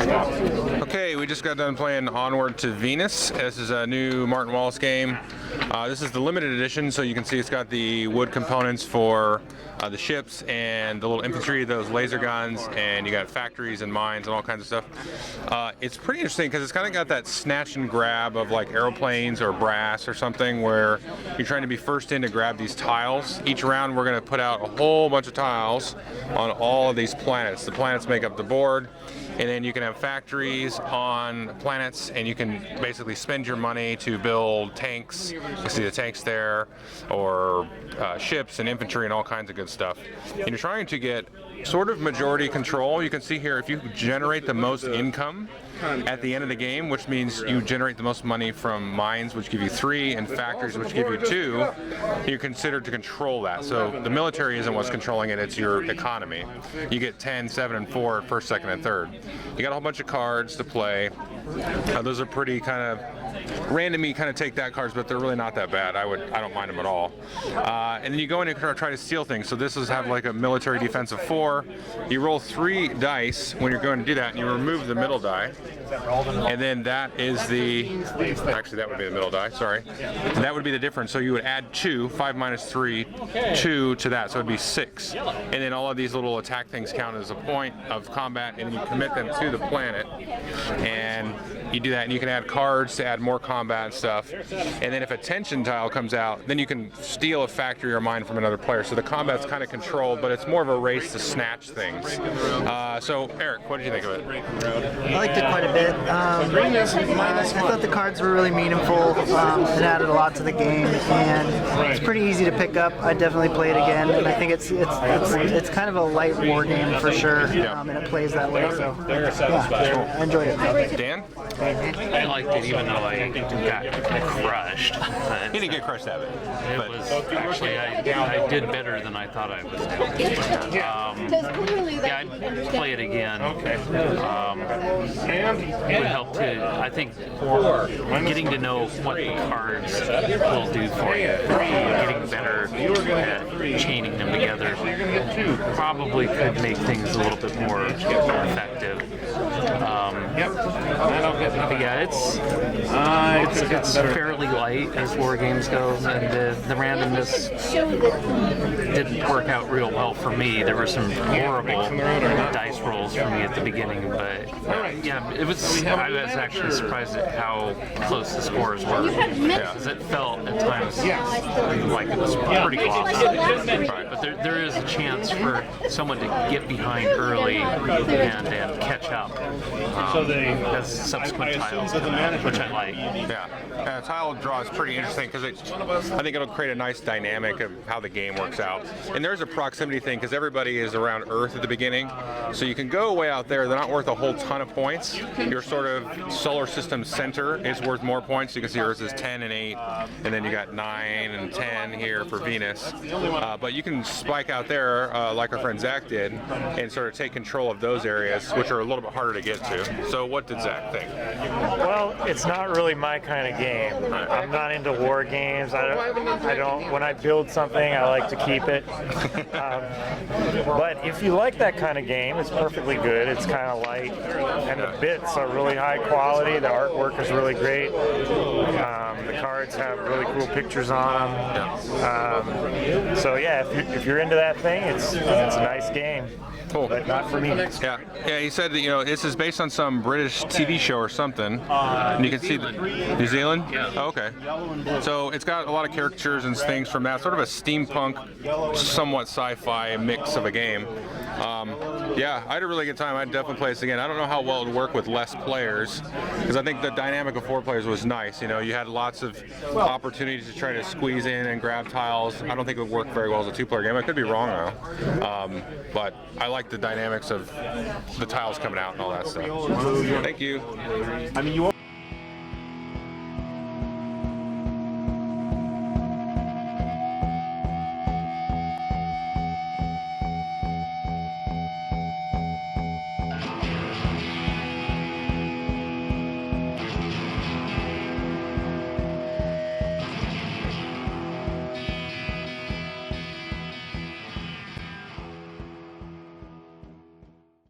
Okay, we just got done playing Onward to Venus. This is a new Martin Wallace game. This is the limited edition, so you can see it's got the wood components for the ships and the little infantry, those laser guns, and you got factories and mines and all kinds of stuff. It's pretty interesting because it's kind of got that snatch and grab of like aeroplanes or brass or something, where you're trying to be first in to grab these tiles. Each round we're going to put out a whole bunch of tiles on all of these planets. The planets make up the board, and then you can have factories on planets, and you can basically spend your money to build tanks. You see the tanks there, or ships and infantry and all kinds of good stuff. And you're trying to get sort of majority control. You can see here, if you generate the most income at the end of the game, which means you generate the most money from mines, which give you 3, and factories, which give you 2, you're considered to control that. So the military isn't what's controlling it, it's your economy. You get 10, 7, and 4 at first, second, and third. You got a whole bunch of cards to play. Those are pretty kind of random. You kind of take that cards, but they're really not that bad. I don't mind them at all. And then you go in and try to steal things. So this is have like a military defense of 4. You roll 3 dice when you're going to do that, and you remove the middle die. And then that is the, actually that would be the middle die, sorry. And that would be the difference. So you would add 2, 5 minus 3, 2 to that, so it would be 6. And then all of these little attack things count as a point of combat, and you commit them to the planet. And you do that, and you can add cards to add more combat and stuff. And then if a tension tile comes out, then you can steal a factory or mine from another player. So the combat's kind of controlled, but it's more of a race to snatch things. So Eric, what did you think of it? I liked it quite a bit. I thought the cards were really meaningful. It added a lot to the game, and it's pretty easy to pick up. I'd definitely play it again, and I think it's kind of a light war game for sure, and it plays that way. So yeah, I enjoyed it. Dan? I liked it, even though I got crushed. He didn't get crushed out of it. It was actually, I did better than I thought I was doing. Yeah, I'd play it again. It would help to, I think, getting to know what the cards will do for you. Getting better at chaining them together probably could make things a little bit more effective. But yeah, it's fairly light as war games go, and the randomness didn't work out real well for me. There were some horrible dice rolls for me at the beginning, but yeah, I was actually surprised at how close the scores were. Because it felt at times like it was pretty close. But there is a chance for someone to get behind early and catch up as subsequent tiles come out, which I like. Yeah, tile draw is pretty interesting because I think it'll create a nice dynamic of how the game works out. And there's a proximity thing because everybody is around Earth at the beginning, so you can go way out there. They're not worth a whole ton of points. Your sort of solar system center is worth more points. You can see Earth is 10 and 8, and then you got 9 and 10 here for Venus. But you can spike out there like our friend Zach did and sort of take control of those areas, which are a little bit harder to get to. So what did Zach think? Well, it's not really my kind of game. I'm not into war games. I don't. When I build something, I like to keep it. But if you like that kind of game, it's perfectly good. It's kind of light, and the bits are really high quality. The artwork is really great. The cards have really cool pictures on them. So yeah, if you're into that thing, it's a nice game. Cool. But not for me. Yeah, he said that, this is based on some British TV show or something. And you can see New Zealand? Yeah. Oh, okay. So it's got a lot of caricatures and things from that, sort of a steampunk, somewhat sci-fi mix of a game. Yeah, I had a really good time. I'd definitely play this again. I don't know how well it would work with less players, because I think the dynamic of 4 players was nice. You had lots of opportunities to try to squeeze in and grab tiles. I don't think it would work very well as a 2-player game. I could be wrong though. But I like the dynamics of the tiles coming out and all that stuff. Thank you.